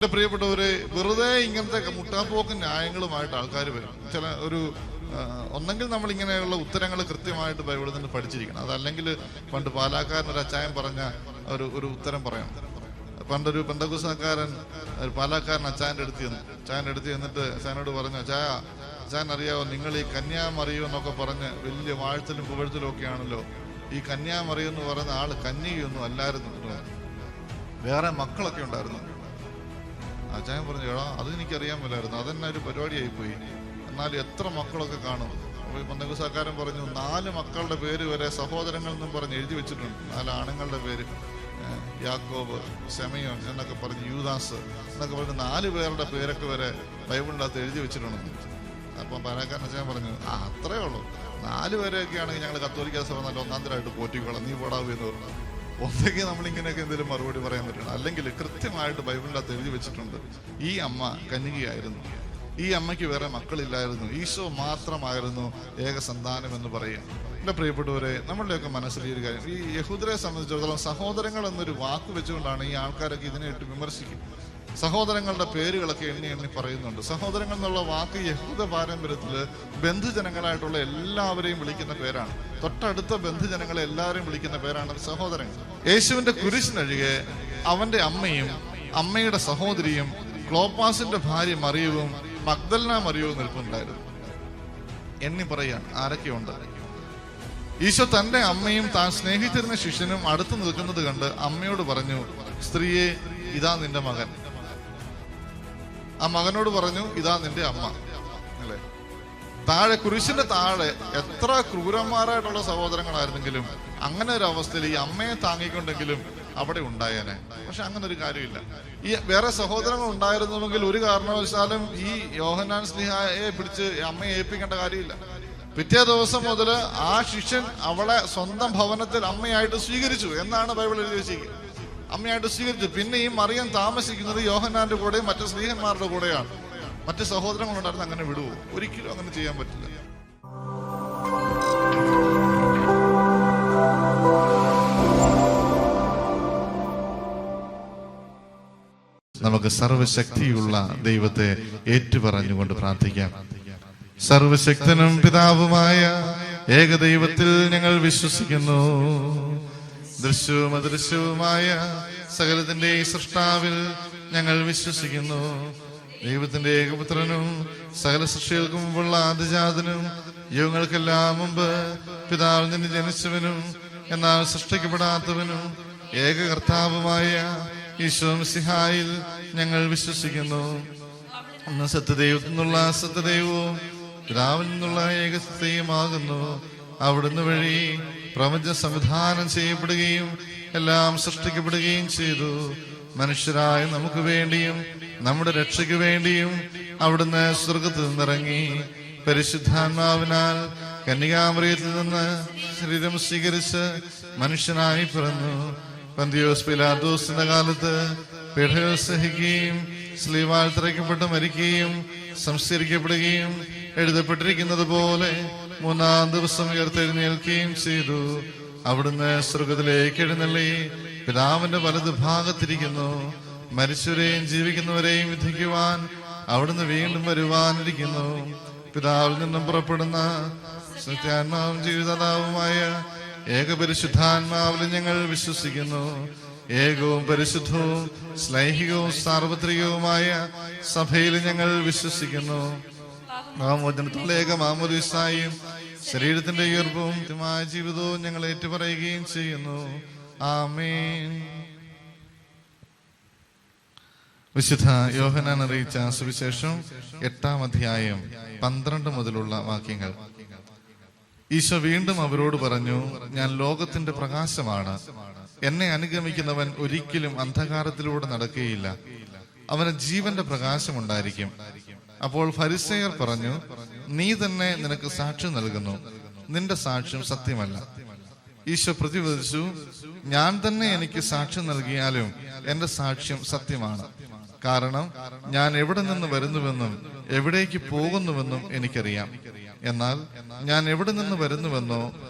എന്റെ പ്രിയപ്പെട്ടവരെ, വെറുതെ ഇങ്ങനത്തെ മുട്ടാപ്പോക്കും ന്യായങ്ങളുമായിട്ട് ആൾക്കാർ വരും. ചില ഒന്നെങ്കിൽ നമ്മൾ ഇങ്ങനെയുള്ള ഉത്തരങ്ങൾ കൃത്യമായിട്ട് ബൈബിളിൽ നിന്ന് പഠിച്ചിരിക്കണം. അതല്ലെങ്കിൽ പണ്ട് പാലാക്കാരനൊരു അച്ചായൻ പറഞ്ഞ ഒരു ഉത്തരം പറയണം. പണ്ടൊരു പെന്തക്കോസ്തുകാരൻ ഒരു പാലാക്കാരൻ അച്ചായൻ്റെ അടുത്ത് ചെന്നിട്ട് അച്ചായനോട് പറഞ്ഞു, അച്ചായൻ അറിയാവോ, നിങ്ങൾ ഈ കന്യാമറിയോ എന്നൊക്കെ പറഞ്ഞ് വലിയ വാഴ്ത്തലും പുകഴ്ത്തലും ഒക്കെ ആണല്ലോ. ഈ കന്യാമറിയോ എന്ന് പറയുന്ന ആള് കന്യകയൊന്നും അല്ലായിരുന്നു, വേറെ മക്കളൊക്കെ ഉണ്ടായിരുന്നു. അച്ചായൻ പറഞ്ഞു, എടാ അത് എനിക്കറിയാൻ മേലായിരുന്നു, അതെന്നെ ഒരു പരിപാടിയായിപ്പോയി. എന്നാലും എത്ര മക്കളൊക്കെ കാണും. അപ്പോൾ പെന്തക്കോസ്തുകാരൻ പറഞ്ഞു, 4 മക്കളുടെ പേര് വരെ സഹോദരങ്ങൾ എന്നും പറഞ്ഞ് എഴുതി വെച്ചിട്ടുണ്ട്. 4 ആണുങ്ങളുടെ പേര്, യാക്കോബ്, ശമയോൻ എന്നൊക്കെ പറഞ്ഞ്, യൂദാസ് എന്നൊക്കെ പറഞ്ഞ് 4 പേരുടെ പേരൊക്കെ വരെ ബൈബിളിൻ്റെ അകത്ത് എഴുതി വെച്ചിട്ടുണ്ടെന്ന്. അപ്പം പാലാക്കാരൻ അച്ചായൻ പറഞ്ഞു, അത്രേ ഉള്ളൂ, 4 പേരെയൊക്കെ ആണെങ്കിൽ ഞങ്ങൾ കത്തോലിക്ക സഭ നല്ല ഒന്നാന്തരമായിട്ട് പോറ്റിക്കോളാം, നീ പോടാവൂ എന്ന് പറഞ്ഞു. ഒന്നെങ്കിൽ നമ്മളിങ്ങനെയൊക്കെ എന്തെങ്കിലും മറുപടി പറയാൻ പറ്റണം. അല്ലെങ്കിൽ കൃത്യമായിട്ട് ബൈബിളിൻ്റെ അകത്ത് എഴുതി വെച്ചിട്ടുണ്ട്, ഈ അമ്മ കന്യകയായിരുന്നു, ഈ അമ്മയ്ക്ക് വേറെ മക്കളില്ലായിരുന്നു, ഈശോ മാത്രമായിരുന്നു ഏക സന്താനം എന്ന് പറയും. എൻ്റെ പ്രിയപ്പെട്ടവരെ, നമ്മളുടെയൊക്കെ മനസ്സിൽ ഈ ഒരു കാര്യം, ഈ യഹൂദരെ സംബന്ധിച്ചിടത്തോളം സഹോദരങ്ങൾ എന്നൊരു വാക്ക് വെച്ചുകൊണ്ടാണ് ഈ ആൾക്കാരൊക്കെ ഇതിനെ ഇട്ട് വിമർശിക്കും. സഹോദരങ്ങളുടെ പേരുകളൊക്കെ എണ്ണി പറയുന്നുണ്ട്. സഹോദരങ്ങൾ എന്നുള്ള വാക്ക് യഹൂദ പാരമ്പര്യത്തില് ബന്ധുജനങ്ങളായിട്ടുള്ള എല്ലാവരെയും വിളിക്കുന്ന പേരാണ്. തൊട്ടടുത്ത ബന്ധുജനങ്ങളെ എല്ലാവരെയും വിളിക്കുന്ന പേരാണ് സഹോദരങ്ങൾ. യേശുവിന്റെ കുരിശിനൊഴികെ അവന്റെ അമ്മയും അമ്മയുടെ സഹോദരിയും ക്ലോപ്പാസിന്റെ ഭാര്യ മറിയവും മഗ്ദലന മറിയവും നിൽപ്പുണ്ടായിരുന്നു. എണ്ണി പറയാൻ ആരൊക്കെയുണ്ട്. ഈശോ തന്റെ അമ്മയും താൻ സ്നേഹിച്ചിരുന്ന ശിഷ്യനും അടുത്ത് നിൽക്കുന്നത് കണ്ട് അമ്മയോട് പറഞ്ഞു, സ്ത്രീയെ, ഇതാ നിന്റെ മകൻ. ആ മകനോട് പറഞ്ഞു, ഇതാ നിന്റെ അമ്മ. അല്ലെ, താഴെ കുരിശിന്റെ താഴെ എത്ര ക്രൂരന്മാരായിട്ടുള്ള സഹോദരങ്ങളായിരുന്നെങ്കിലും അങ്ങനെ ഒരു അവസ്ഥയിൽ ഈ അമ്മയെ താങ്ങിക്കൊണ്ടെങ്കിലും അവിടെ ഉണ്ടായേനെ. പക്ഷെ അങ്ങനെ ഒരു കാര്യമില്ല. ഈ വേറെ സഹോദരങ്ങൾ ഉണ്ടായിരുന്നുവെങ്കിൽ ഒരു കാരണവശാലും ഈ യോഹന്നാൻ സ്ലീഹായെ പിടിച്ച് അമ്മയെ ഏൽപ്പിക്കേണ്ട കാര്യമില്ല. പിറ്റേ ദിവസം മുതൽ ആ ശിഷ്യൻ അവളെ സ്വന്തം ഭവനത്തിൽ അമ്മയായിട്ട് സ്വീകരിച്ചു എന്നാണ് ബൈബിൾ എഴുതി വെച്ചിരിക്കുന്നത്. അമ്മയായിട്ട് സ്വീകരിച്ചു. പിന്നെ ഈ മറിയം താമസിക്കുന്നത് യോഹന്നാന്റെ കൂടെയും മറ്റു സ്ലീഹന്മാരുടെ കൂടെയാണ്. മറ്റു സഹോദരങ്ങളുണ്ടായിരുന്നു, അങ്ങനെ വിടുവോ? ഒരിക്കലും അങ്ങനെ ചെയ്യാൻ പറ്റില്ല. നമുക്ക് സർവശക്തിയുള്ള ദൈവത്തെ ഏറ്റുപറഞ്ഞുകൊണ്ട് പ്രാർത്ഥിക്കാം. സർവശക്തനും പിതാവുമായ ഏകദൈവത്തിൽ ഞങ്ങൾ വിശ്വസിക്കുന്നു. ദൃശ്യവും അദൃശ്യവുമായ സകലത്തിന്റെ സൃഷ്ടാവിൽ ഞങ്ങൾ വിശ്വസിക്കുന്നു. ദൈവത്തിന്റെ ഏകപുത്രനും സകല സൃഷ്ടികൾക്കും മുമ്പുള്ള ആദിജാതനും യുഗങ്ങൾക്കെല്ലാം മുമ്പ് പിതാവിൽ നിന്ന് ജനിച്ചവനും എന്നാൽ സൃഷ്ടിക്കപ്പെടാത്തവനും ഏക കർത്താവുമായ ഈശോ മിശിഹായിൽ ഞങ്ങൾ വിശ്വസിക്കുന്നു. അന്ന് സത്യദൈവത്തിൽ നിന്നുള്ള സത്യദൈവവും പിതാവിൽ നിന്നുള്ള ഏകസത്യമാകുന്നു. അവിടുന്ന് വഴി പ്രപഞ്ചം സംവിധാനം ചെയ്യപ്പെടുകയും എല്ലാം സൃഷ്ടിക്കപ്പെടുകയും ചെയ്തു. മനുഷ്യരായ നമുക്ക് വേണ്ടിയും നമ്മുടെ രക്ഷയ്ക്ക് വേണ്ടിയും അവിടുന്ന് സ്വർഗത്തിൽ നിന്നിറങ്ങി പരിശുദ്ധാത്മാവിനാൽ കന്യകാമറിയത്തിൽ നിന്ന് ശരീരം സ്വീകരിച്ച് മനുഷ്യനായി പിറന്നു. പന്തിയോസ് പിലാത്തോസിന്റെ കാലത്ത് പീഡകൾ സഹിക്കുകയും സ്ലീവാൽ തറയ്ക്കപ്പെട്ട് മരിക്കുകയും സംസ്കരിക്കപ്പെടുകയും എഴുതപ്പെട്ടിരിക്കുന്നത് പോലെ 3-ാം ദിവസം ഉയർത്തെഴുന്നേൽക്കുകയും ചെയ്തു. അവിടുന്ന് സ്വർഗത്തിലേക്ക് എഴുന്നള്ളി പിതാവിന്റെ വലത് ഭാഗത്തിരിക്കുന്നു. മരിച്ചവരെയും ജീവിക്കുന്നവരെയും വിധിക്കുവാൻ അവിടുന്ന് വീണ്ടും വരുവാനിരിക്കുന്നു. പിതാവിൽ നിന്നും പുറപ്പെടുന്ന സത്യാത്മാവും ജീവിതദാതാവുമായ ഏകപരിശുദ്ധാത്മാവിൽ ഞങ്ങൾ വിശ്വസിക്കുന്നു. ഏകവും പരിശുദ്ധവും ശ്ലൈഹികവും സാർവത്രികവുമായ സഭയിൽ ഞങ്ങൾ വിശ്വസിക്കുന്നു. മോചനത്തിലുള്ള ഏക മാമോദീസായും ശരീരത്തിന്റെ ഉയർപ്പും ജീവിതവും ഞങ്ങൾ ഏറ്റുപറയുകയും ചെയ്യുന്നു. ആമേൻ. വിശുദ്ധ യോഹന്നാൻ അറിയിച്ച സുവിശേഷം 8-ാം അധ്യായം 12 മുതലുള്ള വാക്യങ്ങൾ. ഈശോ വീണ്ടും അവരോട് പറഞ്ഞു, ഞാൻ ലോകത്തിന്റെ പ്രകാശമാണ്. എന്നെ അനുഗമിക്കുന്നവൻ ഒരിക്കലും അന്ധകാരത്തിലൂടെ നടക്കുകയില്ല, അവന് ജീവന്റെ പ്രകാശം ഉണ്ടായിരിക്കും. അപ്പോൾ ഫരിസേയർ പറഞ്ഞു, നീ തന്നെ നിനക്ക് സാക്ഷ്യം നൽകുന്നു, നിന്റെ സാക്ഷ്യം സത്യമല്ല. ഈശോ പ്രതിവദിച്ചു, ഞാൻ തന്നെ എനിക്ക് സാക്ഷ്യം നൽകിയാലും എന്റെ സാക്ഷ്യം സത്യമാണ്. കാരണം ഞാൻ എവിടെ നിന്ന് വരുന്നുവെന്നും എവിടേക്ക് പോകുന്നുവെന്നും എനിക്കറിയാം. എന്നാൽ ഞാൻ എവിടെ നിന്ന് വരുന്നുവെന്നോ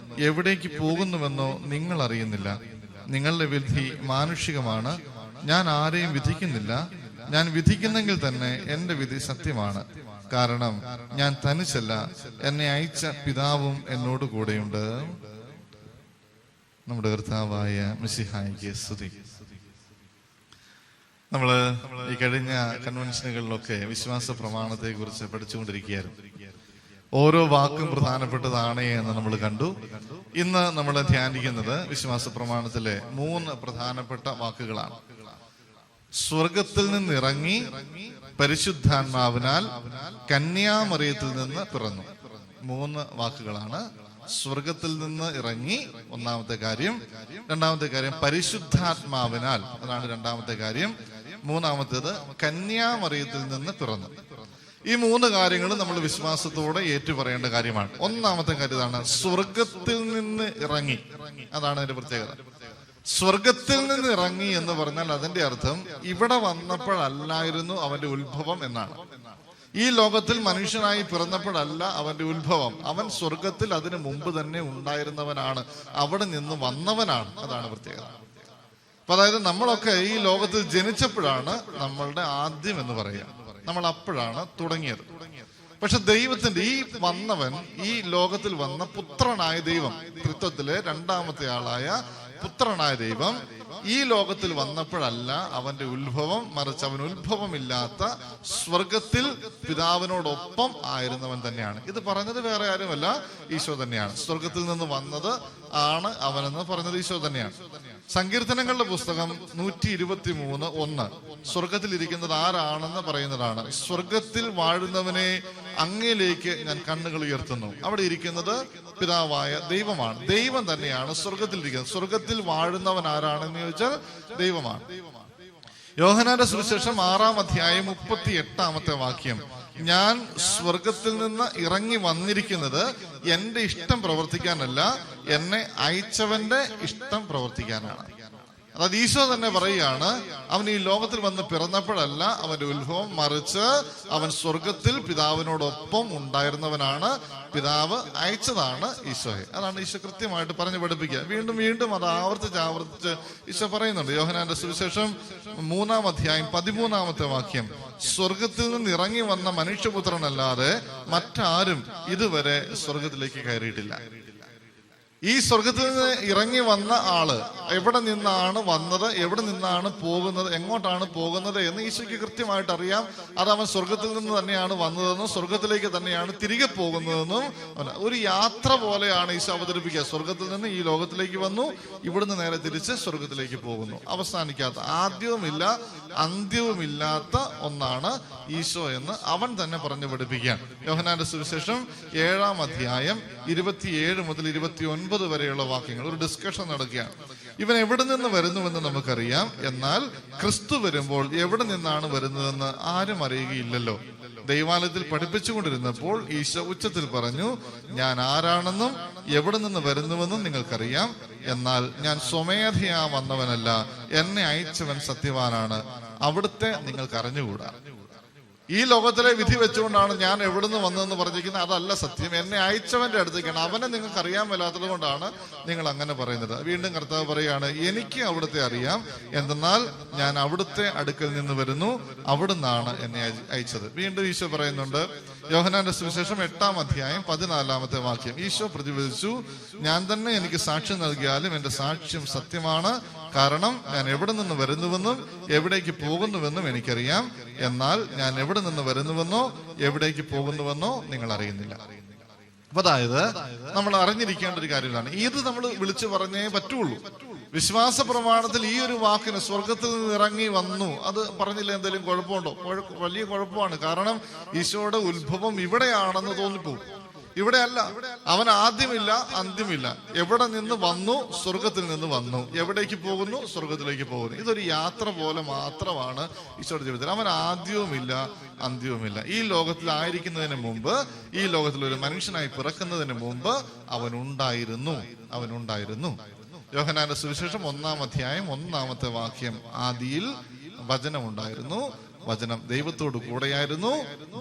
എവിടേക്ക് പോകുന്നുവെന്നോ നിങ്ങൾ അറിയുന്നില്ല. നിങ്ങളുടെ വിധി മാനുഷികമാണ്. ഞാൻ ആരെയും വിധിക്കുന്നില്ല. ഞാൻ വിധിക്കുന്നെങ്കിൽ തന്നെ എന്റെ വിധി സത്യമാണ്. കാരണം ഞാൻ തനിച്ചല്ല, എന്നെ അയച്ച പിതാവും എന്നോട് കൂടെയുണ്ട്. നമ്മുടെ കർത്താവായ മിശിഹായിക്ക് സ്തുതി. നമ്മള് ഈ കഴിഞ്ഞ കൺവെൻഷനുകളിലൊക്കെ വിശ്വാസ പ്രമാണത്തെ കുറിച്ച് പഠിച്ചുകൊണ്ടിരിക്കുകയായിരുന്നു. ഓരോ വാക്കും പ്രധാനപ്പെട്ടതാണ് എന്ന് നമ്മൾ കണ്ടു. ഇന്ന് നമ്മൾ ധ്യാനിക്കുന്നത് വിശ്വാസ പ്രമാണത്തിലെ 3 പ്രധാനപ്പെട്ട വാക്കുകളാണ്. സ്വർഗത്തിൽ നിന്നിറങ്ങി പരിശുദ്ധാത്മാവിനാൽ കന്യാമറിയത്തിൽ നിന്ന് പിറന്നു. 3 വാക്കുകളാണ്. സ്വർഗത്തിൽ നിന്ന് ഇറങ്ങി ഒന്നാമത്തെ കാര്യം, രണ്ടാമത്തെ കാര്യം പരിശുദ്ധാത്മാവിനാൽ, അതാണ് രണ്ടാമത്തെ കാര്യം, മൂന്നാമത്തേത് കന്യാമറിയത്തിൽ നിന്ന് പിറന്നു. ഈ 3 കാര്യങ്ങൾ നമ്മൾ വിശ്വാസത്തോടെ ഏറ്റുപറയേണ്ട കാര്യമാണ്. ഒന്നാമത്തെ കാര്യം ഇതാണ്, സ്വർഗത്തിൽ നിന്ന് ഇറങ്ങി. അതാണ് അതിന്റെ പ്രത്യേകത. സ്വർഗത്തിൽ നിന്ന് ഇറങ്ങി എന്ന് പറഞ്ഞാൽ അതിന്റെ അർത്ഥം ഇവിടെ വന്നപ്പോഴല്ലായിരുന്നു അവന്റെ ഉത്ഭവം എന്നാണ്. ഈ ലോകത്തിൽ മനുഷ്യനായി പിറന്നപ്പോഴല്ല അവന്റെ ഉത്ഭവം. അവൻ സ്വർഗത്തിൽ അതിനു മുമ്പ് തന്നെ ഉണ്ടായിരുന്നവനാണ്, അവിടെ നിന്ന് വന്നവനാണ്. അതാണ് പ്രത്യേകത. അപ്പൊ അതായത് നമ്മളൊക്കെ ഈ ലോകത്തിൽ ജനിച്ചപ്പോഴാണ് നമ്മളുടെ ആദ്യം എന്ന് പറയുക. നമ്മൾ അപ്പോഴാണ് തുടങ്ങിയത്. പക്ഷെ ദൈവത്തിന്റെ ഈ വന്നവൻ, ഈ ലോകത്തിൽ വന്ന പുത്രനായ ദൈവം, ത്രിത്വത്തിലെ രണ്ടാമത്തെ ആളായ പുത്രനായ ദൈവം ഈ ലോകത്തിൽ വന്നപ്പോഴല്ല അവന്റെ ഉത്ഭവം, മറിച്ച് അവൻ ഉത്ഭവമില്ലാത്ത സ്വർഗത്തിൽ പിതാവിനോടൊപ്പം ആയിരുന്നവൻ തന്നെയാണ്. ഇത് പറഞ്ഞത് വേറെ ആരുമല്ല, ഈശോ തന്നെയാണ്. സ്വർഗത്തിൽ നിന്ന് വന്നത് ആണ് അവനെന്ന് പറഞ്ഞത് ഈശോ തന്നെയാണ്. സങ്കീർത്തനങ്ങളുടെ പുസ്തകം 123:1 സ്വർഗത്തിൽ ഇരിക്കുന്നത് ആരാണെന്ന് പറയുന്നതാണ്. സ്വർഗത്തിൽ വാഴുന്നവനെ അങ്ങയിലേക്ക് ഞാൻ കണ്ണുകൾ ഉയർത്തുന്നു. അവിടെ ഇരിക്കുന്നത് പിതാവായ ദൈവമാണ്. ദൈവം തന്നെയാണ് സ്വർഗത്തിൽ ഇരിക്കുന്നത്. സ്വർഗത്തിൽ വാഴുന്നവൻ ആരാണെന്ന് ചോദിച്ചാൽ ദൈവമാണ്. യോഹന്നാന്റെ സുവിശേഷം 6-ാം അധ്യായം 38-ാമത്തെ വാക്യം, ഞാൻ സ്വർഗത്തിൽ നിന്ന് ഇറങ്ങി വന്നിരിക്കുന്നത് എന്റെ ഇഷ്ടം പ്രവർത്തിക്കാനല്ല, എന്നെ അയച്ചവന്റെ ഇഷ്ടം പ്രവർത്തിക്കാനാണ്. അതായത് ഈശോ തന്നെ പറയുകയാണ്, അവൻ ഈ ലോകത്തിൽ വന്ന് പിറന്നപ്പോഴല്ല അവന്റെ ഉത്ഭവം, മറിച്ച് അവൻ സ്വർഗത്തിൽ പിതാവിനോടൊപ്പം ഉണ്ടായിരുന്നവനാണ്. പിതാവ് അയച്ചതാണ് ഈശോയെ. അതാണ് ഈശോ കൃത്യമായിട്ട് പറഞ്ഞു പഠിപ്പിക്കുക. വീണ്ടും വീണ്ടും അത് ആവർത്തിച്ച് ഈശോ പറയുന്നുണ്ട്. യോഹന്നാന്റെ സുവിശേഷം 3-ാം അധ്യായം 13-ാമത്തെ വാക്യം, സ്വർഗത്തിൽ നിന്ന് ഇറങ്ങി വന്ന മനുഷ്യപുത്രനല്ലാതെ മറ്റാരും ഇതുവരെ സ്വർഗത്തിലേക്ക് കയറിയിട്ടില്ല. ഈ സ്വർഗത്തിൽ നിന്ന് ഇറങ്ങി വന്ന ആള് എവിടെ നിന്നാണ് വന്നത്, എവിടെ നിന്നാണ് പോകുന്നത്, എങ്ങോട്ടാണ് പോകുന്നത് എന്ന് ഈശോയ്ക്ക് കൃത്യമായിട്ട് അറിയാം. അത് അവൻ സ്വർഗത്തിൽ നിന്ന് തന്നെയാണ് വന്നതെന്നും സ്വർഗത്തിലേക്ക് തന്നെയാണ് തിരികെ പോകുന്നതെന്നും ഒരു യാത്ര പോലെയാണ് ഈശോ അവതരിപ്പിക്കുക. സ്വർഗത്തിൽ നിന്ന് ഈ ലോകത്തിലേക്ക് വന്നു, ഇവിടുന്ന് നേരെ തിരിച്ച് സ്വർഗത്തിലേക്ക് പോകുന്നു. അവസാനിക്കാത്ത, ആദ്യവുമില്ല അന്ത്യവുമില്ലാത്ത ഒന്നാണ് ഈശോ എന്ന് അവൻ തന്നെ പറഞ്ഞു പഠിപ്പിക്കാൻ. യോഹന്നാന്റെ സുവിശേഷം 7-ാം അധ്യായം 27 മുതൽ 29 വരെയുള്ള വാക്യങ്ങൾ ഒരു ഡിസ്കഷൻ നടക്കുകയാണ്. ഇവൻ എവിടെ നിന്ന് വരുന്നുവെന്ന് നമുക്കറിയാം, എന്നാൽ ക്രിസ്തു വരുമ്പോൾ എവിടെ നിന്നാണ് വരുന്നതെന്ന് ആരും അറിയുകയില്ലല്ലോ. ദൈവാലയത്തിൽ പഠിപ്പിച്ചുകൊണ്ടിരുന്നപ്പോൾ ഈശോ ഉച്ചത്തിൽ പറഞ്ഞു, ഞാൻ ആരാണെന്നും എവിടെ നിന്ന് വരുന്നുവെന്നും നിങ്ങൾക്കറിയാം. എന്നാൽ ഞാൻ സ്വമേധയാ വന്നവനല്ല, എന്നെ അയച്ചവൻ സത്യവാനാണ്, അവിടുത്തെ നിങ്ങൾക്ക് അറിഞ്ഞുകൂടാ. ഈ ലോകത്തിലെ വിധി വെച്ചുകൊണ്ടാണ് ഞാൻ എവിടുന്ന് വന്നതെന്ന് പറഞ്ഞിരിക്കുന്നത്. അതല്ല സത്യം. എന്നെ അയച്ചവന്റെ അടുത്തേക്കാണ്. അവനെ നിങ്ങൾക്ക് അറിയാൻ മേലാത്തത് കൊണ്ടാണ് നിങ്ങൾ അങ്ങനെ പറയുന്നത്. വീണ്ടും കർത്താവ് പറയുകയാണ്, എനിക്ക് അവിടുത്തെ അറിയാം, എന്തെന്നാൽ ഞാൻ അവിടുത്തെ അടുക്കൽ നിന്ന് വരുന്നു, അവിടുന്നാണ് എന്നെ അയച്ചത്. വീണ്ടും ഈശോ പറയുന്നുണ്ട്. യോഹന്നാന്റെ സുവിശേഷം 8-ാം അധ്യായം 14-ാമത്തെ വാക്യം, ഈശോ പ്രതിവചിച്ചു, ഞാൻ തന്നെ എനിക്ക് സാക്ഷ്യം നൽകിയാലും എന്റെ സാക്ഷ്യം സത്യമാണ്. കാരണം ഞാൻ എവിടെ നിന്ന് വരുന്നുവെന്നും എവിടേക്ക് പോകുന്നുവെന്നും എനിക്കറിയാം. എന്നാൽ ഞാൻ എവിടെ നിന്ന് വരുന്നുവെന്നോ എവിടേക്ക് പോകുന്നുവെന്നോ നിങ്ങൾ അറിയുന്നില്ല. അപ്പൊ അതായത് നമ്മൾ അറിഞ്ഞിരിക്കേണ്ട ഒരു കാര്യമാണ്. ഇത് നമ്മൾ വിളിച്ചു പറഞ്ഞേ പറ്റുള്ളൂ. വിശ്വാസ പ്രമാണത്തിൽ ഈ ഒരു വാക്കിന് സ്വർഗത്തിൽ നിന്ന് ഇറങ്ങി വന്നു അത് പറഞ്ഞില്ല എന്തെങ്കിലും കുഴപ്പമുണ്ടോ? വലിയ കുഴപ്പമാണ്. കാരണം ഈശോയുടെ ഉത്ഭവം ഇവിടെയാണെന്ന് തോന്നിപ്പോകും. ഇവിടെ അല്ല. അവൻ ആദ്യമില്ല അന്ത്യമില്ല. എവിടെ നിന്ന് വന്നു? സ്വർഗത്തിൽ നിന്ന് വന്നു. എവിടേക്ക് പോകുന്നു? സ്വർഗത്തിലേക്ക് പോകുന്നു. ഇതൊരു യാത്ര പോലെ മാത്രമാണ് ഈശോയുടെ ജീവിതത്തിൽ. അവൻ ആദ്യവുമില്ല അന്ത്യവുമില്ല. ഈ ലോകത്തിലായിരിക്കുന്നതിന് മുമ്പ്, ഈ ലോകത്തിൽ ഒരു മനുഷ്യനായി പിറക്കുന്നതിന് മുമ്പ് അവനുണ്ടായിരുന്നു. യോഹന്നാന്റെ സുവിശേഷം 1-ാം അധ്യായം 1-ാമത്തെ വാക്യം, ആദിയിൽ വചനം ഉണ്ടായിരുന്നു, വചനം ദൈവത്തോട് കൂടെയായിരുന്നു,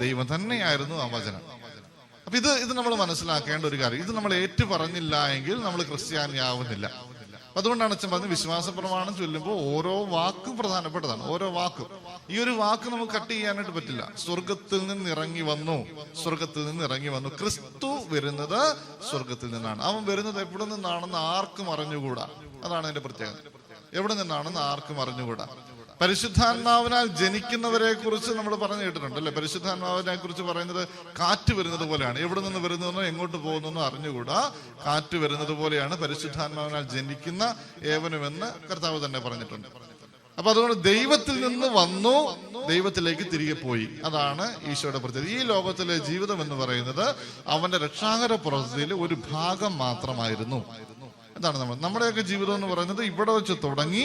ദൈവം തന്നെയായിരുന്നു ആ വചനം. അപ്പൊ ഇത് നമ്മൾ മനസ്സിലാക്കേണ്ട ഒരു കാര്യം. ഇത് നമ്മൾ ഏറ്റു പറഞ്ഞില്ല എങ്കിൽ നമ്മൾ ക്രിസ്ത്യാനി ആവുന്നില്ല. അതുകൊണ്ടാണ് അച്ഛൻ പറഞ്ഞത് വിശ്വാസ പ്രമാണം ചൊല്ലുമ്പോൾ ഓരോ വാക്കും പ്രധാനപ്പെട്ടതാണ്. ഓരോ വാക്കും. ഈ ഒരു വാക്ക് നമുക്ക് കട്ട് ചെയ്യാനായിട്ട് പറ്റില്ല. സ്വർഗത്തിൽ നിന്ന് ഇറങ്ങി വന്നു, സ്വർഗത്തിൽ നിന്ന് ഇറങ്ങി വന്നു. ക്രിസ്തു വരുന്നത് സ്വർഗത്തിൽ നിന്നാണ്. അവൻ വരുന്നത് എവിടെ നിന്നാണെന്ന് ആർക്കും അറിഞ്ഞുകൂടാ. അതാണ് അതിന്റെ പ്രത്യേകത. എവിടെ നിന്നാണെന്ന് ആർക്കും അറിഞ്ഞുകൂടാ. പരിശുദ്ധാത്മാവിനാൽ ജനിക്കുന്നവരെ കുറിച്ച് നമ്മൾ പറഞ്ഞു കേട്ടിട്ടുണ്ട് അല്ലെ? പരിശുദ്ധാത്മാവിനെ കുറിച്ച് പറയുന്നത് കാറ്റ് വരുന്നത് പോലെയാണ്. എവിടെ നിന്ന് വരുന്നതെന്നോ എങ്ങോട്ട് പോകുന്നതെന്നോ അറിഞ്ഞുകൂടാ. കാറ്റ് വരുന്നത് പോലെയാണ് പരിശുദ്ധാത്മാവിനാൽ ജനിക്കുന്ന ഏവനുമെന്ന് കർത്താവ് തന്നെ പറഞ്ഞിട്ടുണ്ട്. അപ്പൊ അതുകൊണ്ട് ദൈവത്തിൽ നിന്ന് വന്നു, ദൈവത്തിലേക്ക് തിരികെ പോയി. അതാണ് ഈശോയുടെ പ്രത്യേകത. ഈ ലോകത്തിലെ ജീവിതം എന്ന് പറയുന്നത് അവന്റെ രക്ഷാകര പ്രവൃത്തിയിലെ ഒരു ഭാഗം മാത്രമായിരുന്നു. എന്താണ് നമ്മുടെയൊക്കെ ജീവിതം എന്ന് പറയുന്നത് ഇവിടെ വെച്ച് തുടങ്ങി,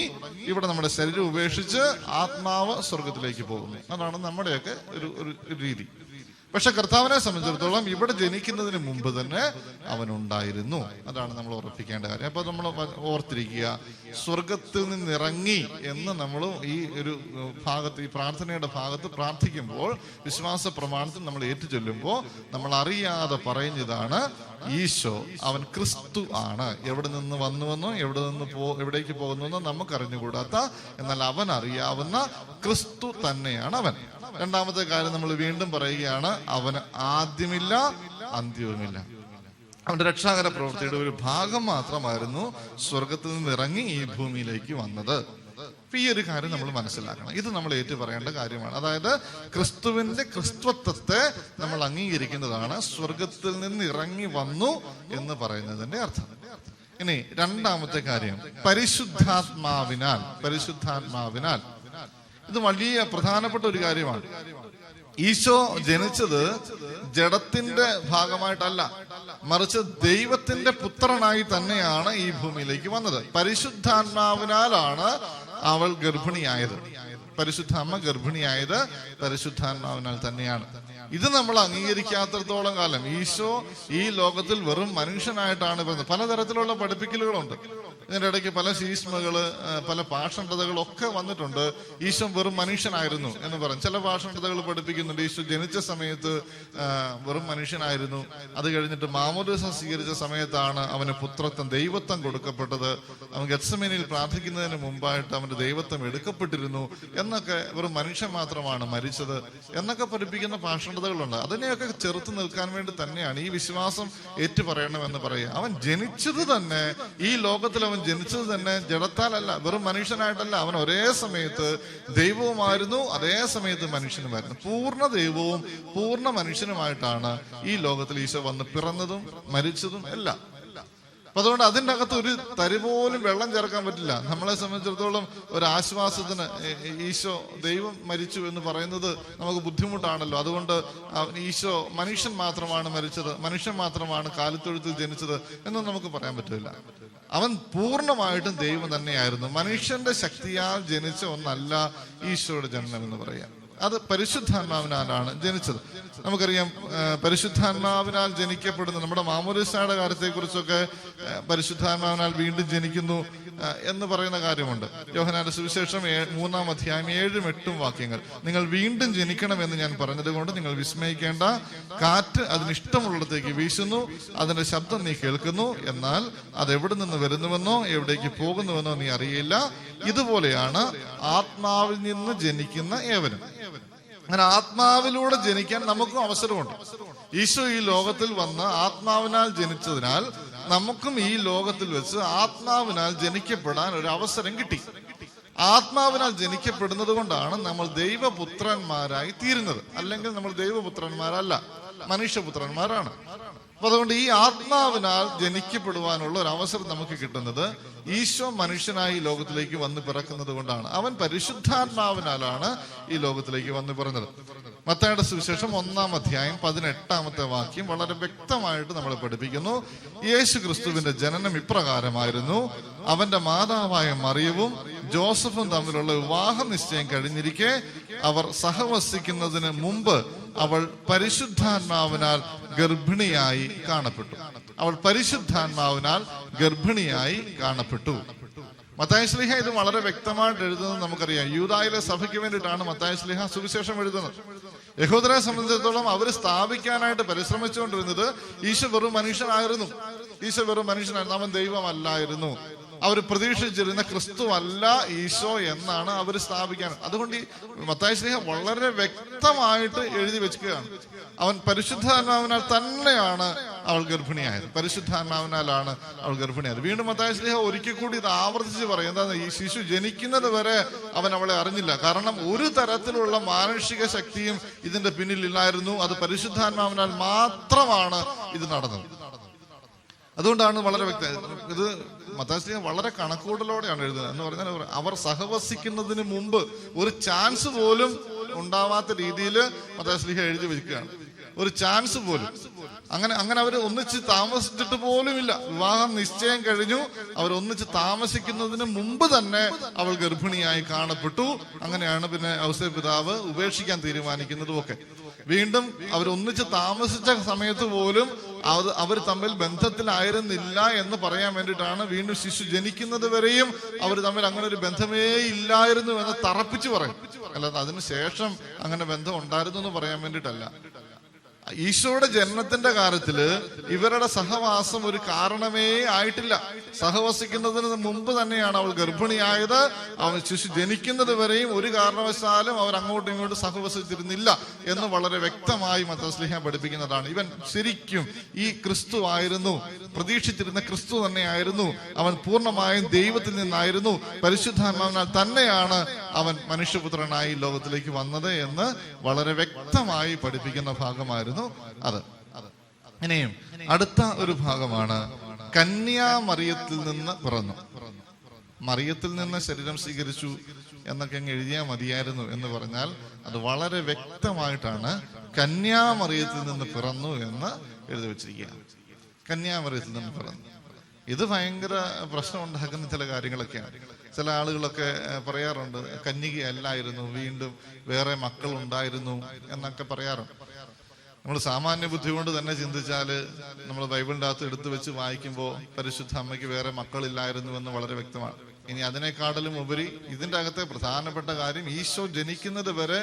ഇവിടെ നമ്മുടെ ശരീരം ഉപേക്ഷിച്ച് ആത്മാവ് സ്വർഗത്തിലേക്ക് പോകുന്നു. അതാണ് നമ്മുടെയൊക്കെ ഒരു രീതി. പക്ഷെ കർത്താവിനെ സംബന്ധിച്ചിടത്തോളം ഇവിടെ ജനിക്കുന്നതിന് മുമ്പ് തന്നെ അവനുണ്ടായിരുന്നു. അതാണ് നമ്മൾ ഉറപ്പിക്കേണ്ട കാര്യം. അപ്പൊ നമ്മൾ ഓർത്തിരിക്കുക, സ്വർഗത്തിൽ നിന്നിറങ്ങി എന്ന് നമ്മൾ ഈ ഒരു ഭാഗത്ത്, ഈ പ്രാർത്ഥനയുടെ ഭാഗത്ത് പ്രാർത്ഥിക്കുമ്പോൾ, വിശ്വാസ പ്രമാണത്തിൽ നമ്മൾ ഏറ്റുചൊല്ലുമ്പോൾ നമ്മൾ അറിയാതെ പറയുന്നതാണ്, ഈശോ അവൻ ക്രിസ്തു ആണ്. എവിടെ നിന്ന് വന്നുവെന്നോ എവിടേക്ക് പോകുന്നുവെന്നോ നമുക്കറിഞ്ഞുകൂടാത്ത, എന്നാൽ അവൻ അറിയാവുന്ന ക്രിസ്തു തന്നെയാണ് അവൻ. രണ്ടാമത്തെ കാര്യം നമ്മൾ വീണ്ടും പറയുകയാണ്, അവന് ആദ്യമില്ല അന്ത്യവുമില്ല. അവന്റെ രക്ഷാകര പ്രവൃത്തിയുടെ ഒരു ഭാഗം മാത്രമായിരുന്നു സ്വർഗത്തിൽ നിന്ന് ഇറങ്ങി ഈ ഭൂമിയിലേക്ക് വന്നത്. ഈ ഒരു കാര്യം നമ്മൾ മനസ്സിലാക്കണം. ഇത് നമ്മൾ ഏറ്റു പറയേണ്ട കാര്യമാണ്. അതായത് ക്രിസ്തുവിന്റെ ക്രിസ്തുത്വത്തെ നമ്മൾ അംഗീകരിക്കുന്നതാണ് സ്വർഗത്തിൽ നിന്ന് ഇറങ്ങി വന്നു എന്ന് പറയുന്നതിന്റെ അർത്ഥം. ഇനി രണ്ടാമത്തെ കാര്യം, പരിശുദ്ധാത്മാവിനാൽ. ഇത് വലിയ പ്രധാനപ്പെട്ട ഒരു കാര്യമാണ്. ഈശോ ജനിച്ചത് ജഡത്തിന്റെ ഭാഗമായിട്ടല്ല, മറിച്ച് ദൈവത്തിന്റെ പുത്രനായി തന്നെയാണ് ഈ ഭൂമിയിലേക്ക് വന്നത്. പരിശുദ്ധാത്മാവിനാലാണ് അവൾ ഗർഭിണിയായത്. പരിശുദ്ധാത്മ ഗർഭിണിയായത് പരിശുദ്ധാത്മാവിനാൽ തന്നെയാണ്. ഇത് നമ്മൾ അംഗീകരിക്കാത്തടത്തോളം കാലം ഈശോ ഈ ലോകത്തിൽ വെറും മനുഷ്യനായിട്ടാണ് വരുന്നത്. പലതരത്തിലുള്ള പഠിപ്പിക്കലുകളുണ്ട്. ഇതിന്റെ ഇടയ്ക്ക് പല ശീഷ്മകള്, പല പാഷണ്ഡതകളൊക്കെ വന്നിട്ടുണ്ട്. ഈശോ വെറും മനുഷ്യനായിരുന്നു എന്ന് പറയും. ചില പാഷണ്ഡതകൾ പഠിപ്പിക്കുന്നുണ്ട് ഈശോ ജനിച്ച സമയത്ത് വെറും മനുഷ്യനായിരുന്നു, അത് കഴിഞ്ഞിട്ട് മാമോദീസ സ്വീകരിച്ച സമയത്താണ് അവന് പുത്രത്വം, ദൈവത്വം കൊടുക്കപ്പെട്ടത്, അവൻ ഗത്സമേനിയിൽ പ്രാർത്ഥിക്കുന്നതിന് മുമ്പായിട്ട് അവന്റെ ദൈവത്വം എടുക്കപ്പെട്ടിരുന്നു എന്നൊക്കെ, വെറും മനുഷ്യൻ മാത്രമാണ് മരിച്ചത് എന്നൊക്കെ പഠിപ്പിക്കുന്ന പാഷണ്ഡതകളുണ്ട്. അതിനെയൊക്കെ ചെറുത്ത് നിൽക്കാൻ വേണ്ടി തന്നെയാണ് ഈ വിശ്വാസം ഏറ്റുപറയണമെന്ന് പറയുക. അവൻ ജനിച്ചത് തന്നെ, ഈ ലോകത്തിൽ അവൻ ജനിച്ചത് തന്നെ ജഡത്താലല്ല, വെറും മനുഷ്യനായിട്ടല്ല. അവൻ ഒരേ സമയത്ത് ദൈവവുമായിരുന്നു, അതേ സമയത്ത് മനുഷ്യനുമായിരുന്നു. പൂർണ്ണ ദൈവവും പൂർണ്ണ മനുഷ്യനുമായിട്ടാണ് ഈ ലോകത്തിൽ ഈശോ വന്ന് പിറന്നതും മരിച്ചതും എല്ലാം. അപ്പൊ അതുകൊണ്ട് അതിൻ്റെ അകത്ത് ഒരു തരി പോലും വെള്ളം ചേർക്കാൻ പറ്റില്ല. നമ്മളെ സംബന്ധിച്ചിടത്തോളം ഒരു ആശ്വാസത്തിന് ഈശോ ദൈവം മരിച്ചു എന്ന് പറയുന്നത് നമുക്ക് ബുദ്ധിമുട്ടാണല്ലോ. അതുകൊണ്ട് ഈശോ മനുഷ്യൻ മാത്രമാണ് മരിച്ചത്, മനുഷ്യൻ മാത്രമാണ് കാലിത്തൊഴുത്തിൽ ജനിച്ചത് എന്നൊന്നും നമുക്ക് പറയാൻ പറ്റില്ല. അവൻ പൂർണ്ണമായിട്ടും ദൈവം തന്നെയായിരുന്നു. മനുഷ്യന്റെ ശക്തിയാൽ ജനിച്ച ഒന്നല്ല ഈശോയുടെ ജനനം എന്ന് പറയാം. അത് പരിശുദ്ധാത്മാവിനാലാണ് ജനിച്ചത്. നമുക്കറിയാം, പരിശുദ്ധാത്മാവിനാൽ ജനിക്കപ്പെടുന്ന നമ്മുടെ മാമോദീസയുടെ കാര്യത്തെ കുറിച്ചൊക്കെ പരിശുദ്ധാത്മാവിനാൽ വീണ്ടും ജനിക്കുന്നു എന്ന് പറയുന്ന കാര്യമുണ്ട്. യോഹന്നാന്റെ സുവിശേഷം 3-ാം അധ്യായം 7-8 വാക്യങ്ങൾ, നിങ്ങൾ വീണ്ടും ജനിക്കണമെന്ന് ഞാൻ പറഞ്ഞത് കൊണ്ട് നിങ്ങൾ വിസ്മയിക്കേണ്ട. കാറ്റ് അതിനിഷ്ടമുള്ളിടത്തേക്ക് വീശുന്നു, അതിന്റെ ശബ്ദം നീ കേൾക്കുന്നു, എന്നാൽ അത് എവിടെ നിന്ന് വരുന്നുവെന്നോ എവിടേക്ക് പോകുന്നുവെന്നോ നീ അറിയില്ല. ഇതുപോലെയാണ് ആത്മാവിൽ നിന്ന് ജനിക്കുന്ന ഏവനും. അങ്ങനെ ആത്മാവിലൂടെ ജനിക്കാൻ നമുക്കും അവസരമുണ്ട്. ഈശോ ഈ ലോകത്തിൽ വന്ന് ആത്മാവിനാൽ ജനിച്ചതിനാൽ നമുക്കും ഈ ലോകത്തിൽ വെച്ച് ആത്മാവിനാൽ ജനിക്കപ്പെടാൻ ഒരു അവസരം കിട്ടി. ആത്മാവിനാൽ ജനിക്കപ്പെടുന്നത് കൊണ്ടാണ് നമ്മൾ ദൈവപുത്രന്മാരായി തീരുന്നത്. അല്ലെങ്കിൽ നമ്മൾ ദൈവപുത്രന്മാരല്ല, മനുഷ്യപുത്രന്മാരാണ്. അപ്പൊ അതുകൊണ്ട് ഈ ആത്മാവിനാൽ ജനിക്കപ്പെടുവാനുള്ള ഒരു അവസരം നമുക്ക് കിട്ടുന്നത് ഈശോ മനുഷ്യനായി ലോകത്തിലേക്ക് വന്ന് പിറക്കുന്നത് കൊണ്ടാണ്. അവൻ പരിശുദ്ധാത്മാവിനാലാണ് ഈ ലോകത്തിലേക്ക് വന്ന് പിറന്നത്. മത്തായിയുടെ സുവിശേഷം 1-ാം അധ്യായം 18-ാമത്തെ വാക്യം വളരെ വ്യക്തമായിട്ട് നമ്മളെ പഠിപ്പിക്കുന്നു. യേശു ക്രിസ്തുവിന്റെ ജനനം ഇപ്രകാരമായിരുന്നു: അവന്റെ മാതാവായ മറിയവും ജോസഫും തമ്മിലുള്ള വിവാഹ നിശ്ചയം കഴിഞ്ഞിരിക്കെ അവർ സഹവസിക്കുന്നതിന് മുമ്പ് അവൾ പരിശുദ്ധാത്മാവിനാൽ ഗർഭിണിയായി കാണപ്പെട്ടു. അവൾ പരിശുദ്ധാത്മാവിനാൽ ഗർഭിണിയായി കാണപ്പെട്ടു. മത്തായി ശ്ലീഹ ഇത് വളരെ വ്യക്തമായിട്ട് എഴുതുന്നത് നമുക്കറിയാം. യൂദായിലെ സഭയ്ക്ക് വേണ്ടിയിട്ടാണ് മത്തായി ശ്ലീഹ സുവിശേഷം എഴുതുന്നത്. യഹൂദരെ സംബന്ധിച്ചിടത്തോളം അവർ സ്ഥാപിക്കാനായിട്ട് പരിശ്രമിച്ചുകൊണ്ടിരുന്നത് ഈശോ വെറും മനുഷ്യനായിരുന്നു. ഈശോ വെറും മനുഷ്യനായിരുന്നു, അവൻ ദൈവമല്ലായിരുന്നു. അവർ പ്രതീക്ഷിച്ചിരുന്ന ക്രിസ്തു അല്ല ഈശോ എന്നാണ് അവർ സ്ഥാപിക്കാൻ. അതുകൊണ്ട് ഈ മത്തായി ശ്ലീഹ വളരെ വ്യക്തമായിട്ട് എഴുതി വെക്കുകയാണ്, അവൻ പരിശുദ്ധാത്മാവിനാൽ തന്നെയാണ് അവൾ ഗർഭിണിയായത്, പരിശുദ്ധാത്മാവിനാലാണ് അവൾ ഗർഭിണിയായത്. വീണ്ടും മത്തായി ശ്ലീഹ ഒരിക്കൽ കൂടി ഇത് ആവർത്തിച്ച് പറയും, എന്താണ്, ഈ ശിശു ജനിക്കുന്നത് വരെ അവൻ അവളെ അറിഞ്ഞില്ല. കാരണം ഒരു തരത്തിലുള്ള മാനുഷിക ശക്തിയും ഇതിന്റെ പിന്നിലില്ലായിരുന്നു. അത് പരിശുദ്ധാത്മാവിനാൽ മാത്രമാണ് ഇത് നടന്നത്. അതുകൊണ്ടാണ് വളരെ വ്യക്തം. ഇത് മത്തായി ശ്ലീഹ വളരെ കണക്കൂട്ടലോടെയാണ് എഴുതുന്നത്. എന്ന് പറഞ്ഞാൽ അവർ സഹവസിക്കുന്നതിന് മുമ്പ് ഒരു ചാൻസ് പോലും ഉണ്ടാവാത്ത രീതിയിൽ മത്തായി ശ്ലീഹ എഴുതി വെക്കുകയാണ്. ഒരു ചാൻസ് പോലും അങ്ങനെ അവർ ഒന്നിച്ച് താമസിച്ചിട്ട് പോലുമില്ല. വിവാഹം നിശ്ചയം കഴിഞ്ഞു, അവർ ഒന്നിച്ച് താമസിക്കുന്നതിന് മുമ്പ് തന്നെ അവൾ ഗർഭിണിയായി കാണപ്പെട്ടു. അങ്ങനെയാണ് പിന്നെ ഔസേപ്പ് പിതാവ് ഉപേക്ഷിക്കാൻ തീരുമാനിക്കുന്നതും ഒക്കെ. വീണ്ടും അവർ ഒന്നിച്ച് താമസിച്ച സമയത്ത് പോലും അവർ തമ്മിൽ ബന്ധത്തിലായിരുന്നില്ല എന്ന് പറയാൻ വേണ്ടിയിട്ടാണ് വീണ്ടും ശിശു ജനിക്കുന്നത് വരെയും അവർ തമ്മിൽ അങ്ങനെ ഒരു ബന്ധമേ ഇല്ലായിരുന്നു എന്ന് തറപ്പിച്ച് പറയും. അല്ലാതെ അതിനുശേഷം അങ്ങനെ ബന്ധം ഉണ്ടായിരുന്നു എന്ന് പറയാൻ വേണ്ടിയിട്ടല്ല. ഈശോയുടെ ജനനത്തിന്റെ കാര്യത്തില് ഇവരുടെ സഹവാസം ഒരു കാരണമേ ആയിട്ടില്ല. സഹവസിക്കുന്നതിന് മുമ്പ് തന്നെയാണ് അവൾ ഗർഭിണിയായത്. അവൻ ശിശു ജനിക്കുന്നത് വരെയും ഒരു കാരണവശാലും അവർ അങ്ങോട്ടും ഇങ്ങോട്ടും സഹവസിച്ചിരുന്നില്ല എന്ന് വളരെ വ്യക്തമായി മത്തായി ശ്ലീഹ പഠിപ്പിക്കുന്നതാണ്. ഇവൻ ശരിക്കും ഈ ക്രിസ്തു ആയിരുന്നു, പ്രതീക്ഷിച്ചിരുന്ന ക്രിസ്തു തന്നെയായിരുന്നു. അവൻ പൂർണ്ണമായും ദൈവത്തിൽ നിന്നായിരുന്നു. പരിശുദ്ധാത്മാവിനാൽ തന്നെയാണ് അവൻ മനുഷ്യപുത്രനായി ലോകത്തിലേക്ക് വന്നത് എന്ന് വളരെ വ്യക്തമായി പഠിപ്പിക്കുന്ന ഭാഗമായിരുന്നു അത്. ഇനിയും അടുത്ത ഒരു ഭാഗമാണ് കന്യാമറിയത്തിൽ നിന്ന് പിറന്നു. മറിയത്തിൽ നിന്ന് ശരീരം സ്വീകരിച്ചു എന്നൊക്കെ അങ്ങ് എഴുതിയാൽ മതിയായിരുന്നു എന്ന് പറഞ്ഞാൽ അത് വളരെ വ്യക്തമായിട്ടാണ് കന്യാമറിയത്തിൽ നിന്ന് പിറന്നു എന്ന് എഴുതി വെച്ചിരിക്കുകയാണ്. കന്യാമറിയത്തിൽ നിന്ന് പിറന്നു. ഇത് ഭയങ്കര പ്രശ്നം ഉണ്ടാക്കുന്ന ചില കാര്യങ്ങളൊക്കെയാണ്. ചില ആളുകളൊക്കെ പറയാറുണ്ട് കന്യകയല്ലായിരുന്നു, വീണ്ടും വേറെ മക്കൾ ഉണ്ടായിരുന്നു എന്നൊക്കെ പറയാറുണ്ട്. നമ്മൾ സാമാന്യ ബുദ്ധി കൊണ്ട് തന്നെ ചിന്തിച്ചാല് നമ്മൾ ബൈബിളിൻ്റെ അകത്ത് എടുത്തു വെച്ച് വായിക്കുമ്പോൾ പരിശുദ്ധ അമ്മയ്ക്ക് വേറെ മക്കളില്ലായിരുന്നു എന്ന് വളരെ വ്യക്തമാണ്. ഇനി അതിനേക്കാളിലും ഉപരി ഇതിൻ്റെ അകത്തെ പ്രധാനപ്പെട്ട കാര്യം ഈശോ ജനിക്കുന്നത് വരെ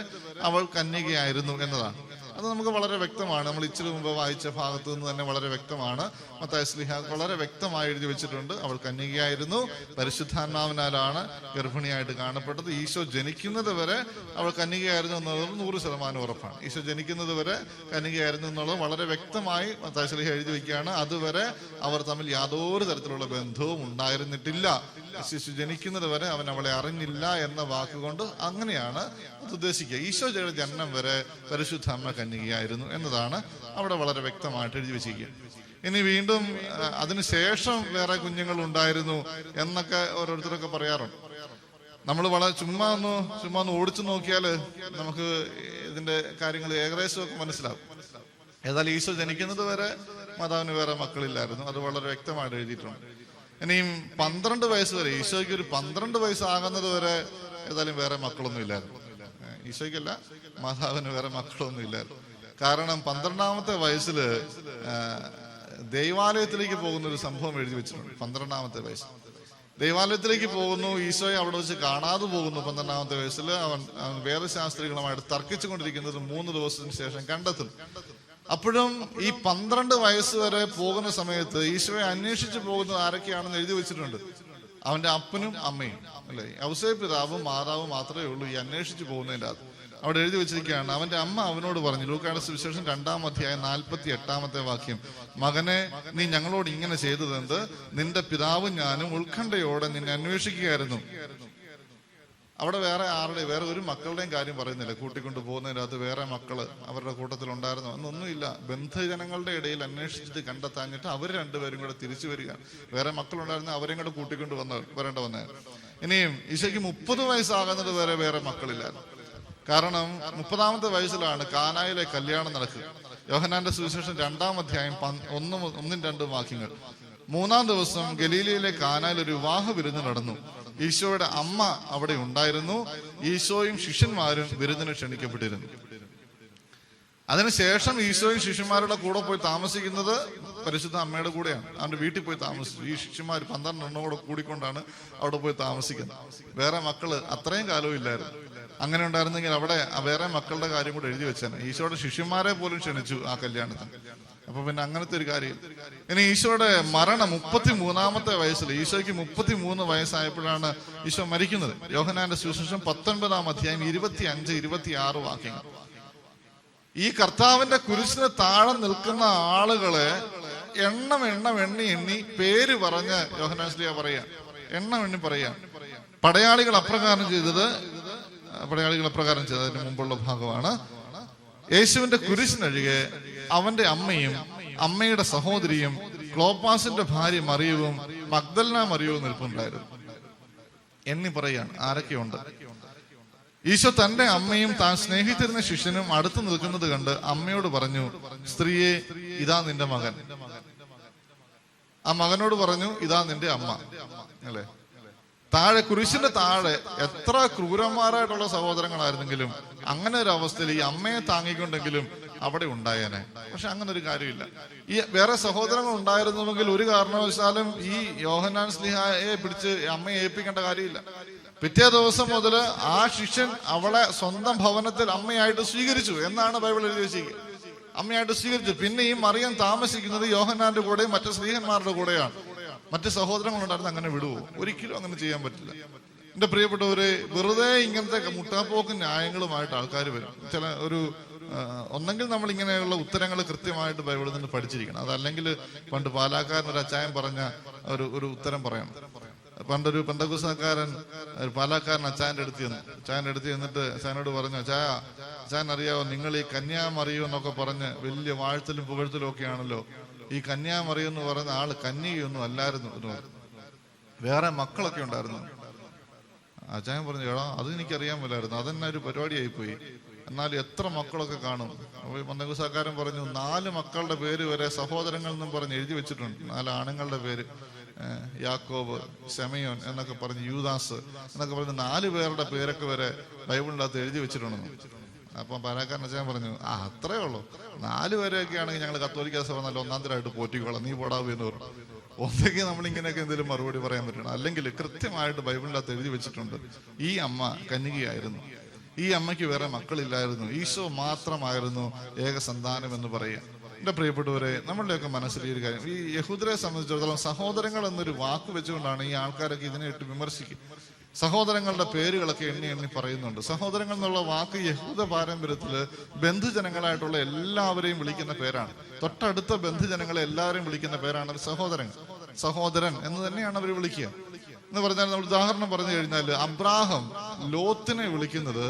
അവൾ കന്യകയായിരുന്നു എന്നതാണ്. അത് നമുക്ക് വളരെ വ്യക്തമാണ്. നമ്മൾ ഇച്ചിരി മുമ്പ് വായിച്ച ഭാഗത്തു നിന്ന് തന്നെ വളരെ വ്യക്തമാണ്. മത്തായി ശ്ലീഹ വളരെ വ്യക്തമായി എഴുതി വെച്ചിട്ടുണ്ട്. അവൾ കന്യകയായിരുന്നു, പരിശുദ്ധാത്മാവിനാലാണ് ഗർഭിണിയായിട്ട് കാണപ്പെട്ടത്. ഈശോ ജനിക്കുന്നത് വരെ അവൾ കന്യകയായിരുന്നു എന്നുള്ളത് 100% ഉറപ്പാണ്. ഈശോ ജനിക്കുന്നത് വരെ കന്യകയായിരുന്നു എന്നുള്ളത് വളരെ വ്യക്തമായി മത്തായി ശ്ലീഹ എഴുതി വയ്ക്കുകയാണ്. അതുവരെ അവർ തമ്മിൽ യാതൊരു തരത്തിലുള്ള ബന്ധവും ഉണ്ടായിരുന്നിട്ടില്ല. ശിശു ജനിക്കുന്നത് വരെ അവൻ അവളെ അറിഞ്ഞില്ല എന്ന വാക്കുകൊണ്ട് അങ്ങനെയാണ് അത് ഉദ്ദേശിക്കുക. ഈശോയുടെ ജനനം വരെ പരിശുദ്ധ അമ്മ കന്യകയായിരുന്നു എന്നതാണ് അവിടെ വളരെ വ്യക്തമായിട്ട് എഴുതി വെച്ചിരിക്കുക. ഇനി വീണ്ടും അതിനുശേഷം വേറെ കുഞ്ഞുങ്ങൾ ഉണ്ടായിരുന്നു എന്നൊക്കെ ഓരോരുത്തരൊക്കെ പറയാറുണ്ട്. നമ്മൾ വളരെ ചുമ്മാ ഒന്ന് ഓടിച്ചു നോക്കിയാൽ നമുക്ക് ഇതിന്റെ കാര്യങ്ങൾ ഏകദേശമൊക്കെ മനസ്സിലാവും. ഏതായാലും ഈശോ ജനിക്കുന്നത് വരെ മാതാവിന് വേറെ മക്കളില്ലായിരുന്നു. അത് വളരെ വ്യക്തമായിട്ട് എഴുതിയിട്ടുണ്ട്. ഇനിയും 12 വയസ്സ് വരെ, ഈശോയ്ക്ക് ഒരു 12 വയസ്സാകുന്നത് വരെ ഏതായാലും വേറെ മക്കളൊന്നും ഇല്ലായിരുന്നു. ഈശോയ്ക്കല്ല, മാതാവിന് വേറെ മക്കളൊന്നും ഇല്ലായിരുന്നു. കാരണം 12ാമത്തെ വയസ്സിൽ ദൈവാലയത്തിലേക്ക് പോകുന്ന ഒരു സംഭവം എഴുതി വെച്ചിട്ടുണ്ട്. 12ാമത്തെ വയസ്സ് ദൈവാലയത്തിലേക്ക് പോകുന്നു. ഈശോയെ അവിടെ വെച്ച് കാണാതെ പോകുന്നു. 12ാമത്തെ വയസ്സിൽ അവൻ വേദശാസ്ത്രികളുമായിട്ട് തർക്കിച്ചു കൊണ്ടിരിക്കുന്നത് 3 ദിവസത്തിന് ശേഷം കണ്ടെത്തും. അപ്പോഴും ഈ 12 വയസ്സ് വരെ പോകുന്ന സമയത്ത് ഈശോയെ അന്വേഷിച്ചു പോകുന്നത് ആരൊക്കെയാണെന്ന് എഴുതി വെച്ചിട്ടുണ്ട്. അവന്റെ അപ്പനും അമ്മയും, അല്ലെ, ഔസേപ്പ് പിതാവും മാതാവും മാത്രമേ ഉള്ളൂ ഈ അന്വേഷിച്ചു പോകുന്നതിൻ്റെ അത്. അവിടെ എഴുതി വെച്ചിരിക്കുകയാണ്. അവന്റെ അമ്മ അവനോട് പറഞ്ഞു, ലൂക്കായുടെ സുവിശേഷം 2-ാം അധ്യായം 48-ാമത്തെ വാക്യം, മകനെ, നീ ഞങ്ങളോട് ഇങ്ങനെ ചെയ്തതെന്ത്? നിന്റെ പിതാവും ഞാനും ഉത്കണ്ഠയോടെ നിന്നെ അന്വേഷിക്കുകയായിരുന്നു. അവിടെ വേറെ ഒരു മക്കളുടെയും കാര്യം പറയുന്നില്ല. കൂട്ടിക്കൊണ്ട് പോകുന്നതിനകത്ത് വേറെ മക്കള് അവരുടെ കൂട്ടത്തിൽ ഉണ്ടായിരുന്നു എന്നൊന്നുമില്ല. ബന്ധുജനങ്ങളുടെ ഇടയിൽ അന്വേഷിച്ചിട്ട് കണ്ടെത്താഞ്ഞിട്ട് അവർ രണ്ടുപേരും കൂടെ തിരിച്ചു വരികയാണ്. വേറെ മക്കളുണ്ടായിരുന്ന അവരെയും കൂടെ കൂട്ടിക്കൊണ്ട് വരേണ്ട വന്നേ. ഇനിയും ഈശോയ്ക്ക് 30 വയസ്സാകുന്നത് വരെ വേറെ മക്കളില്ലായിരുന്നു. കാരണം 30ാമത്തെ വയസ്സിലാണ് കാനായിലെ കല്യാണം നടക്കുക. യോഹന്നാന്റെ സുവിശേഷം 2-ാം അധ്യായം 1-2 വാക്യങ്ങൾ. 3-ാം ദിവസം ഗലീലയിലെ കാനായിൽ ഒരു വിവാഹ വിരുന്ന് നടന്നു. ഈശോയുടെ അമ്മ അവിടെ ഉണ്ടായിരുന്നു. ഈശോയും ശിഷ്യന്മാരും വിരുന്നിന് ക്ഷണിക്കപ്പെട്ടിരുന്നു. അതിനുശേഷം ഈശോയും ശിഷ്യന്മാരുടെ കൂടെ പോയി താമസിക്കുന്നത് പരിശുദ്ധ അമ്മയുടെ കൂടെയാണ്. അവന്റെ വീട്ടിൽ പോയി താമസിച്ചു. ഈ ശിഷ്യന്മാർ 12 കൂടെ കൂടിക്കൊണ്ടാണ് അവിടെ പോയി താമസിക്കുന്നത്. വേറെ മക്കള് അത്രയും കാലവും ഇല്ലായിരുന്നു. അങ്ങനെ ഉണ്ടായിരുന്നെങ്കിൽ അവിടെ വേറെ മക്കളുടെ കാര്യം കൂടെ എഴുതി വെച്ചാൽ ഈശോയുടെ ശിഷ്യന്മാരെ പോലും ക്ഷണിച്ചു ആ കല്യാണത്തിന്. അപ്പൊ പിന്നെ അങ്ങനത്തെ ഒരു കാര്യം. ഇനി ഈശോയുടെ മരണം 33-ാമത്തെ വയസ്സിൽ, ഈശോയ്ക്ക് 33 വയസ്സായപ്പോഴാണ് ഈശോ മരിക്കുന്നത്. യോഹന്നാന്റെ സുവിശേഷം 19-ാം അധ്യായം 25-26 വാക്യങ്ങൾ. ഈ കർത്താവിന്റെ കുരിശിന് താഴെ നിൽക്കുന്ന ആളുകളെ എണ്ണി പേര് പറഞ്ഞ് യോഹന്നാൻ ശ്ലീഹ പറയാ, എണ്ണി പറയാ. പടയാളികൾ അപ്രകാരം ചെയ്തത് അതിന് മുമ്പുള്ള ഭാഗമാണ്. യേശുവിന്റെ കുരിശിനൊഴികെ അവന്റെ അമ്മയും അമ്മയുടെ സഹോദരിയും ക്ലോപ്പാസിന്റെ ഭാര്യ മറിയവും മഗ്ദലന മറിയവും നിൽപ്പുണ്ടായിരുന്നു. എണ്ണി പറയാണ് ആരൊക്കെയുണ്ട്. ഈശോ തന്റെ അമ്മയും താൻ സ്നേഹിച്ചിരുന്ന ശിഷ്യനും അടുത്ത് നിൽക്കുന്നത് കണ്ട് അമ്മയോട് പറഞ്ഞു, സ്ത്രീയെ, ഇതാ നിന്റെ മകൻ. ആ മകനോട് പറഞ്ഞു, ഇതാ നിന്റെ അമ്മ. അല്ലെ, താഴെ കുരിശിന്റെ താഴെ എത്ര ക്രൂരന്മാരായിട്ടുള്ള സഹോദരങ്ങളായിരുന്നെങ്കിലും അങ്ങനെ ഒരു അവസ്ഥയിൽ ഈ അമ്മയെ താങ്ങിക്കൊണ്ടെങ്കിലും അവിടെ ഉണ്ടായേനെ. പക്ഷെ അങ്ങനെ ഒരു കാര്യമില്ല. ഈ വേറെ സഹോദരങ്ങൾ ഉണ്ടായിരുന്നുവെങ്കിൽ ഒരു കാരണവശാലും ഈ യോഹന്നാൻ ശ്ലീഹായെ പിടിച്ച് അമ്മയെ ഏൽപ്പിക്കേണ്ട കാര്യമില്ല. പിറ്റേ ദിവസം മുതൽ ആ ശിഷ്യൻ അവളെ സ്വന്തം ഭവനത്തിൽ അമ്മയായിട്ട് സ്വീകരിച്ചു എന്നാണ് ബൈബിൾ എഴുതി വെച്ചിരിക്കുക. അമ്മയായിട്ട് സ്വീകരിച്ചു. പിന്നെ ഈ മറിയം താമസിക്കുന്നത് യോഹന്നാന്റെ കൂടെയും മറ്റു സ്ത്രീഹന്മാരുടെ കൂടെയാണ്. മറ്റ് സഹോദരങ്ങളുണ്ടായിരുന്നു. അങ്ങനെ വിടുവോ? ഒരിക്കലും അങ്ങനെ ചെയ്യാൻ പറ്റില്ല. എന്റെ പ്രിയപ്പെട്ടവരെ, വെറുതെ ഇങ്ങനത്തെ മുട്ടാപ്പോക്കും ന്യായങ്ങളുമായിട്ട് ആൾക്കാർ വരും. ഒന്നെങ്കിൽ നമ്മൾ ഇങ്ങനെയുള്ള ഉത്തരങ്ങൾ കൃത്യമായിട്ട് ബൈബിളിൽ നിന്ന് പഠിച്ചിരിക്കണം. അതല്ലെങ്കിൽ പണ്ട് പാലാക്കാരൻ ഒരു അച്ചായൻ പറഞ്ഞ ഒരു ഉത്തരം പറയണം. പണ്ടൊരു പെന്തക്കോസ്തുകാരൻ പാലാക്കാരൻ അച്ചായന്റെ അടുത്ത് ചെന്നിട്ട് അച്ചായനോട് പറഞ്ഞു, അച്ചായൻ അറിയാവോ, നിങ്ങൾ ഈ കന്യാമറിയോ എന്നൊക്കെ പറഞ്ഞ് വലിയ വാഴ്ത്തലും പുകഴ്ത്തലും ഒക്കെ ആണല്ലോ. ഈ കന്യാമറിയോ എന്ന് പറയുന്ന ആള് കന്യകയൊന്നും അല്ലായിരുന്നു എന്ന് പറഞ്ഞു. വേറെ മക്കളൊക്കെ ഉണ്ടായിരുന്നു. അച്ചായൻ പറഞ്ഞു, എടാ അത് എനിക്കറിയാൻ മേലായിരുന്നു, അതെന്നെ ഒരു പരിപാടിയായി പോയി. എന്നാലും എത്ര മക്കളൊക്കെ കാണും. പെന്തക്കോസ്തുകാരൻ പറഞ്ഞു, 4 മക്കളുടെ പേര് വരെ സഹോദരങ്ങൾ എന്നും പറഞ്ഞ് എഴുതി വെച്ചിട്ടുണ്ട്. 4 ആണുങ്ങളുടെ പേര്, യാക്കോബ്, ശമയോൻ എന്നൊക്കെ പറഞ്ഞ്, യൂദാസ് എന്നൊക്കെ പറഞ്ഞ് 4 പേരുടെ പേരൊക്കെ വരെ ബൈബിളിൻ്റെ അകത്ത് എഴുതി വെച്ചിട്ടുണ്ടെന്ന്. അപ്പം പാലാക്കാരൻ അച്ഛൻ പറഞ്ഞു, അത്രേ ഉള്ളൂ, 4 പേരെയൊക്കെ ആണെങ്കിൽ ഞങ്ങൾ കത്തോലിക്ക സഭ നല്ല ഒന്നാന്തരമായിട്ട് പോറ്റിക്കോളാം, നീ പോടാവൂ എന്ന് പറഞ്ഞു. ഒന്നെങ്കിൽ നമ്മളിങ്ങനെയൊക്കെ എന്തെങ്കിലും മറുപടി പറയാൻ പറ്റണം. അല്ലെങ്കിൽ കൃത്യമായിട്ട് ബൈബിളിൻ്റെ അകത്ത് എഴുതി വെച്ചിട്ടുണ്ട്, ഈ അമ്മ കന്യകയായിരുന്നു, ഈ അമ്മയ്ക്ക് വേറെ മക്കളില്ലായിരുന്നു, ഈശോ മാത്രമായിരുന്നു ഏകസന്താനം എന്ന് പറയുക. എന്റെ പ്രിയപ്പെട്ടവരെ, നമ്മളുടെയൊക്കെ മനസ്സിൽ ഈ ഒരു കാര്യം, ഈ യഹൂദരെ സംബന്ധിച്ചിടത്തോളം സഹോദരങ്ങൾ എന്നൊരു വാക്ക് വെച്ചുകൊണ്ടാണ് ഈ ആൾക്കാരൊക്കെ ഇതിനെ ഇട്ട് വിമർശിക്കും. സഹോദരങ്ങളുടെ പേരുകളൊക്കെ എണ്ണി പറയുന്നുണ്ട്. സഹോദരങ്ങൾ എന്നുള്ള വാക്ക് യഹൂദ പാരമ്പര്യത്തില് ബന്ധുജനങ്ങളായിട്ടുള്ള എല്ലാവരെയും വിളിക്കുന്ന പേരാണ്. തൊട്ടടുത്ത ബന്ധുജനങ്ങളെ എല്ലാവരെയും വിളിക്കുന്ന പേരാണ് സഹോദരൻ എന്ന് തന്നെയാണ് അവർ വിളിക്കുക. എന്ന് പറഞ്ഞാൽ നമ്മൾ ഉദാഹരണം പറഞ്ഞു കഴിഞ്ഞാൽ, അബ്രാഹം ലോത്തിനെ വിളിക്കുന്നത്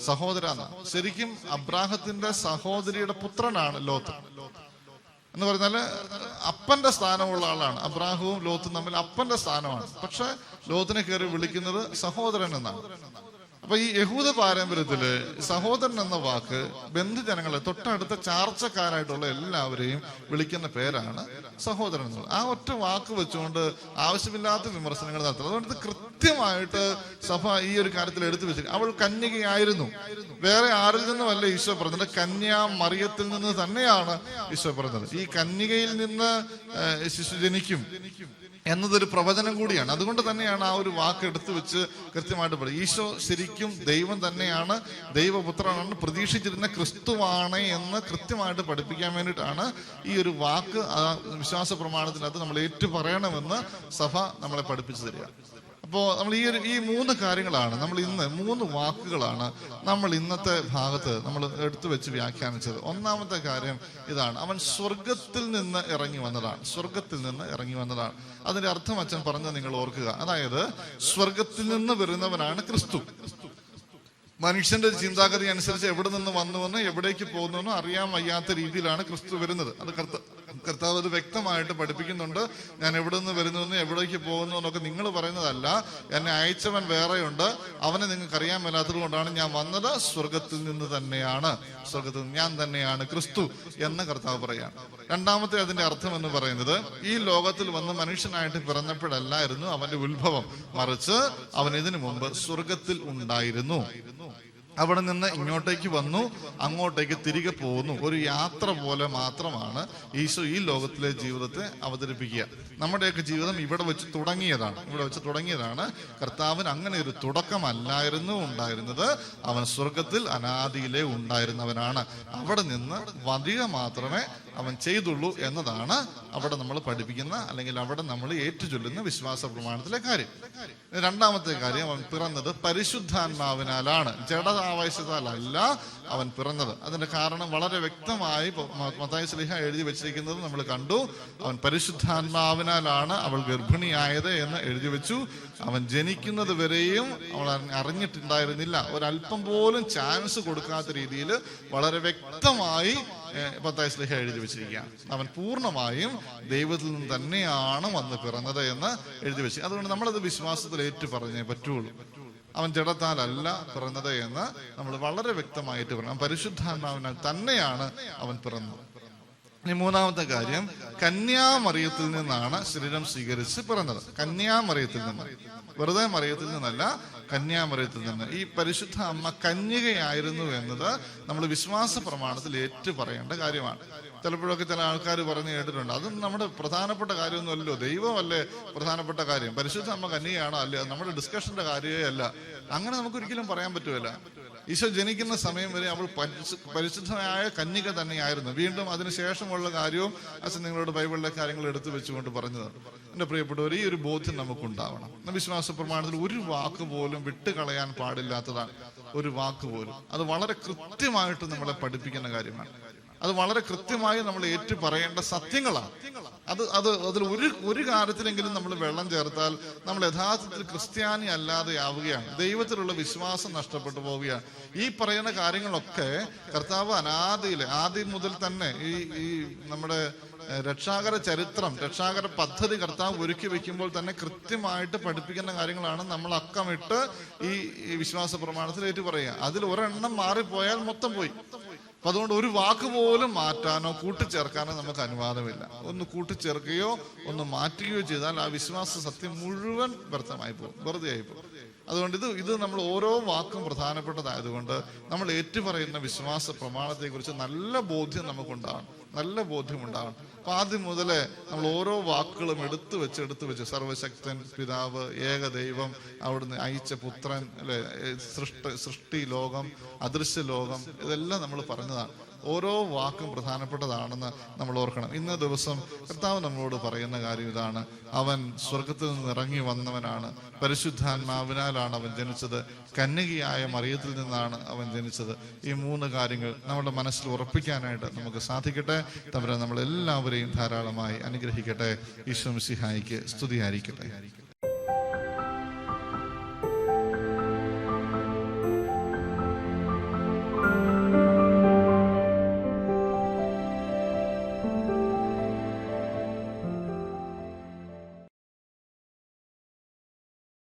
സഹോദര എന്നാണ്. ശരിക്കും അബ്രാഹത്തിന്റെ സഹോദരിയുടെ പുത്രനാണ് ലോത്ത് എന്ന് പറഞ്ഞാല് അപ്പന്റെ സ്ഥാനമുള്ള ആളാണ്. അബ്രാഹവും ലോത്തും തമ്മിൽ അപ്പന്റെ സ്ഥാനമാണ്. പക്ഷെ ലോത്തിനെ കയറി വിളിക്കുന്നത് സഹോദരൻ എന്നാണ്. അപ്പൊ ഈ യഹൂദ പാരമ്പര്യത്തില് സഹോദരൻ എന്ന വാക്ക് ബന്ധുജനങ്ങളെ, തൊട്ടടുത്ത ചാർച്ചക്കാരായിട്ടുള്ള എല്ലാവരെയും വിളിക്കുന്ന പേരാണ് സഹോദരൻ എന്നുള്ളത്. ആ ഒറ്റ വാക്ക് വെച്ചുകൊണ്ട് ആവശ്യമില്ലാത്ത വിമർശനങ്ങൾ നടത്തുന്നത്. അതുകൊണ്ട് കൃത്യമായിട്ട് സഭ ഈ ഒരു കാര്യത്തിൽ എടുത്തു വെച്ചിരിക്കും. അവൾ കന്യകയായിരുന്നു, വേറെ ആരിൽ നിന്നുമല്ല ഈശോ പറഞ്ഞത്, കന്യാ മറിയത്തിൽ നിന്ന് തന്നെയാണ് ഈശോ പറഞ്ഞത്. ഈ കന്യകയിൽ നിന്ന് ശിശു ജനിക്കും എന്നതൊരു പ്രവചനം കൂടിയാണ്. അതുകൊണ്ട് തന്നെയാണ് ആ ഒരു വാക്ക് എടുത്തു വെച്ച് കൃത്യമായിട്ട് പറയും. ഈശോ ശരിക്കും ദൈവം തന്നെയാണ്, ദൈവപുത്രനാണ്, പ്രതീക്ഷിച്ചിരുന്ന ക്രിസ്തുവാണ് എന്ന് കൃത്യമായിട്ട് പഠിപ്പിക്കാൻ വേണ്ടിയിട്ടാണ് ഈ ഒരു വാക്ക് വിശ്വാസ പ്രമാണത്തിനകത്ത് നമ്മൾ ഏറ്റു പറയണമെന്ന് സഭ നമ്മളെ പഠിപ്പിച്ചു തരിക. അപ്പോൾ നമ്മൾ ഈ 3 കാര്യങ്ങളാണ് നമ്മൾ ഇന്ന്, 3 വാക്കുകളാണ് നമ്മൾ ഇന്നത്തെ ഭാഗത്ത് നമ്മൾ എടുത്തു വെച്ച് വ്യാഖ്യാനിച്ചത്. ഒന്നാമത്തെ കാര്യം ഇതാണ്, അവൻ സ്വർഗത്തിൽ നിന്ന് ഇറങ്ങി വന്നതാണ്. സ്വർഗത്തിൽ നിന്ന് ഇറങ്ങി വന്നതാണ്. അതിന്റെ അർത്ഥം അച്ഛൻ പറഞ്ഞത് നിങ്ങൾ ഓർക്കുക. അതായത് സ്വർഗത്തിൽ നിന്ന് വരുന്നവനാണ് ക്രിസ്തു. മനുഷ്യന്റെ ചിന്താഗതി അനുസരിച്ച് എവിടെ നിന്ന് വന്നുവെന്ന് എവിടേക്ക് പോകുന്നുവെന്നോ അറിയാൻ വയ്യാത്ത രീതിയിലാണ് ക്രിസ്തു വരുന്നത്. അത് കർത്താവ് അത് വ്യക്തമായിട്ട് പഠിപ്പിക്കുന്നുണ്ട്. ഞാൻ എവിടെ നിന്ന് വരുന്നുവെന്ന് എവിടേക്ക് പോകുന്നു എന്നൊക്കെ നിങ്ങൾ പറയുന്നതല്ല, എന്നെ അയച്ചവൻ വേറെയുണ്ട്, അവനെ നിങ്ങൾക്ക് അറിയാൻ മേലാത്തത് കൊണ്ടാണ് ഞാൻ വന്നത്. സ്വർഗത്തിൽ നിന്ന് തന്നെയാണ്, സ്വർഗത്തിൽ നിന്ന് ഞാൻ തന്നെയാണ് ക്രിസ്തു എന്ന് കർത്താവ് പറയാണ്. രണ്ടാമത്തെ അതിന്റെ അർത്ഥം എന്ന് പറയുന്നത്, ഈ ലോകത്തിൽ വന്ന് മനുഷ്യനായിട്ട് പിറന്നപ്പോഴല്ലായിരുന്നു അവന്റെ ഉത്ഭവം, മറിച്ച് അവൻ ഇതിനു മുമ്പ് സ്വർഗത്തിൽ ഉണ്ടായിരുന്നു. അവിടെ നിന്ന് ഇങ്ങോട്ടേക്ക് വന്നു, അങ്ങോട്ടേക്ക് തിരികെ പോകുന്നു. ഒരു യാത്ര പോലെ മാത്രമാണ് ഈശോ ഈ ലോകത്തിലെ ജീവിതത്തെ അവതരിപ്പിക്കുക. നമ്മുടെയൊക്കെ ജീവിതം ഇവിടെ വെച്ച് തുടങ്ങിയതാണ്. കർത്താവിന് അങ്ങനെ ഒരു തുടക്കമല്ലായിരുന്നു ഉണ്ടായിരുന്നത്. അവൻ സ്വർഗത്തിൽ അനാദിയിലെ ഉണ്ടായിരുന്നവനാണ്. അവിടെ നിന്ന് വരിക മാത്രമേ അവൻ ചെയ്തുള്ളൂ എന്നതാണ് അവിടെ നമ്മൾ പഠിപ്പിക്കുന്ന, അല്ലെങ്കിൽ അവിടെ നമ്മൾ ഏറ്റുചൊല്ലുന്ന വിശ്വാസ പ്രമാണത്തിലെ കാര്യം. രണ്ടാമത്തെ കാര്യം, അവൻ പിറന്നത് പരിശുദ്ധാത്മാവിനാലാണ്, ജഡാവേശത്താലല്ല അവൻ പിറന്നത്. അതിന്റെ കാരണം വളരെ വ്യക്തമായി മത്തായി ശ്ലീഹ എഴുതി വെച്ചിരിക്കുന്നത് നമ്മൾ കണ്ടു. അവൻ പരിശുദ്ധാത്മാവിനാലാണ് അവൾ ഗർഭിണിയായത് എന്ന് എഴുതി വെച്ചു. അവൻ ജനിക്കുന്നത് വരെയും അവൾ അറിഞ്ഞിട്ടുണ്ടായിരുന്നില്ല. ഒരല്പം പോലും ചാൻസ് കൊടുക്കാത്ത രീതിയിൽ വളരെ വ്യക്തമായി മത്തായി ശ്ലീഹ എഴുതി വെച്ചിരിക്കുകയാണ്. അവൻ പൂർണ്ണമായും ദൈവത്തിൽ നിന്ന് തന്നെയാണ് വന്ന് പിറന്നത് എന്ന് എഴുതി വെച്ചു. അതുകൊണ്ട് നമ്മളത് വിശ്വാസത്തിൽ ഏറ്റു പറഞ്ഞേ പറ്റുള്ളൂ. അവൻ ജഡത്താലല്ല പിറന്നത് എന്ന് നമ്മൾ വളരെ വ്യക്തമായിട്ട് പറഞ്ഞു. പരിശുദ്ധാത്മാവിനാൽ തന്നെയാണ് അവൻ പിറന്നത്. ഇനി മൂന്നാമത്തെ കാര്യം, കന്യാമറിയത്തിൽ നിന്നാണ് ശരീരം സ്വീകരിച്ച് പിറന്നത്. കന്യാമറിയത്തിൽ നിന്ന്, വെറുതെ മറിയത്തിൽ നിന്നല്ല, കന്യാമറിയത്തിൽ നിന്ന്. ഈ പരിശുദ്ധ അമ്മ കന്യകയായിരുന്നു എന്നത് നമ്മൾ വിശ്വാസ പ്രമാണത്തിൽ ഏറ്റു പറയേണ്ട കാര്യമാണ്. ചിലപ്പോഴൊക്കെ ചില ആൾക്കാർ പറഞ്ഞു കേട്ടിട്ടുണ്ട്, അതും നമ്മുടെ പ്രധാനപ്പെട്ട കാര്യമൊന്നുമല്ലോ, ദൈവമല്ലേ പ്രധാനപ്പെട്ട കാര്യം, പരിശുദ്ധ അമ്മ കന്യകയാണോ അല്ലേ, അത് നമ്മുടെ ഡിസ്കഷന്റെ കാര്യമേ അല്ല. അങ്ങനെ നമുക്കൊരിക്കലും പറയാൻ പറ്റുമല്ല. ഈശോ ജനിക്കുന്ന സമയം വരെ അവൾ പരിശുദ്ധമായ കന്യക തന്നെയായിരുന്നു. വീണ്ടും അതിനുശേഷമുള്ള കാര്യവും അച്ഛൻ നിങ്ങളോട് ബൈബിളിലെ കാര്യങ്ങൾ എടുത്തു വെച്ചുകൊണ്ട് പറഞ്ഞത്. എൻ്റെ പ്രിയപ്പെട്ടവർ, ഈ ഒരു ബോധ്യം നമുക്കുണ്ടാവണം. വിശ്വാസ പ്രമാണത്തിൽ ഒരു വാക്ക് പോലും വിട്ടുകളയാൻ പാടില്ലാത്തതാണ്. ഒരു വാക്ക് പോലും. അത് വളരെ കൃത്യമായിട്ട് നമ്മളെ പഠിപ്പിക്കുന്ന കാര്യമാണ്. അത് വളരെ കൃത്യമായി നമ്മൾ ഏറ്റു പറയേണ്ട സത്യങ്ങളാണ്. അതിൽ ഒരു കാര്യത്തിലെങ്കിലും നമ്മൾ വെള്ളം ചേർത്താൽ നമ്മൾ യഥാർത്ഥത്തിൽ ക്രിസ്ത്യാനി അല്ലാതെ ആവുകയാണ്. ദൈവത്തിലുള്ള വിശ്വാസം നഷ്ടപ്പെട്ടു പോവുകയാണ്. ഈ പറയുന്ന കാര്യങ്ങളൊക്കെ കർത്താവ് ആദ്യം മുതൽ തന്നെ ഈ നമ്മുടെ രക്ഷാകര ചരിത്രം, രക്ഷാകര പദ്ധതി കർത്താവ് ഒരുക്കി വെക്കുമ്പോൾ തന്നെ കൃത്യമായിട്ട് പഠിപ്പിക്കുന്ന കാര്യങ്ങളാണ് നമ്മൾ അക്കമിട്ട് ഈ വിശ്വാസ പ്രമാണത്തിൽ ഏറ്റു പറയുക. അതിൽ ഒരെണ്ണം മാറിപ്പോയാൽ മൊത്തം പോയി. അപ്പൊ അതുകൊണ്ട് ഒരു വാക്ക് പോലും മാറ്റാനോ കൂട്ടിച്ചേർക്കാനോ നമുക്ക് അനുവാദമില്ല. ഒന്ന് കൂട്ടിച്ചേർക്കുകയോ ഒന്ന് മാറ്റുകയോ ചെയ്താൽ ആ വിശ്വാസ സത്യം മുഴുവൻ വ്യർത്ഥമായി പോകും, വെറുതെ ആയി പോകും. അതുകൊണ്ട് ഇത് നമ്മൾ ഓരോ വാക്കും പ്രധാനപ്പെട്ടതായതുകൊണ്ട് നമ്മൾ ഏറ്റുപറയുന്ന വിശ്വാസ പ്രമാണത്തെക്കുറിച്ച് നല്ല ബോധ്യം നമുക്കുണ്ടാകണം, നല്ല ബോധ്യമുണ്ടാകണം. അപ്പൊ ആദ്യം മുതലേ നമ്മൾ ഓരോ വാക്കുകളും എടുത്തു വെച്ച് സർവശക്തൻ പിതാവ്, ഏകദൈവം, അവിടുന്ന് അയച്ച പുത്രൻ, അല്ലെ, സൃഷ്ടി ലോകം, അദൃശ്യ ലോകം, ഇതെല്ലാം നമ്മൾ പറഞ്ഞതാണ്. ഓരോ വാക്കും പ്രധാനപ്പെട്ടതാണെന്ന് നമ്മൾ ഓർക്കണം. ഇന്ന ദിവസം കർത്താവ് നമ്മളോട് പറയുന്ന കാര്യം ഇതാണ്: അവൻ സ്വർഗത്തിൽ നിന്ന് ഇറങ്ങി വന്നവനാണ്, പരിശുദ്ധാത്മാവിനാലാണ് അവൻ ജനിച്ചത്, കന്യകയായ മറിയത്തിൽ നിന്നാണ് അവൻ ജനിച്ചത്. ഈ മൂന്ന് കാര്യങ്ങൾ നമ്മുടെ മനസ്സിൽ ഉറപ്പിക്കാനായിട്ട് നമുക്ക് സാധിക്കട്ടെ. തമ്പുരാൻ നമ്മളെല്ലാവരെയും ധാരാളമായി അനുഗ്രഹിക്കട്ടെ. ഈശോ മിശിഹായിക്ക് സ്തുതിയായിരിക്കട്ടെ.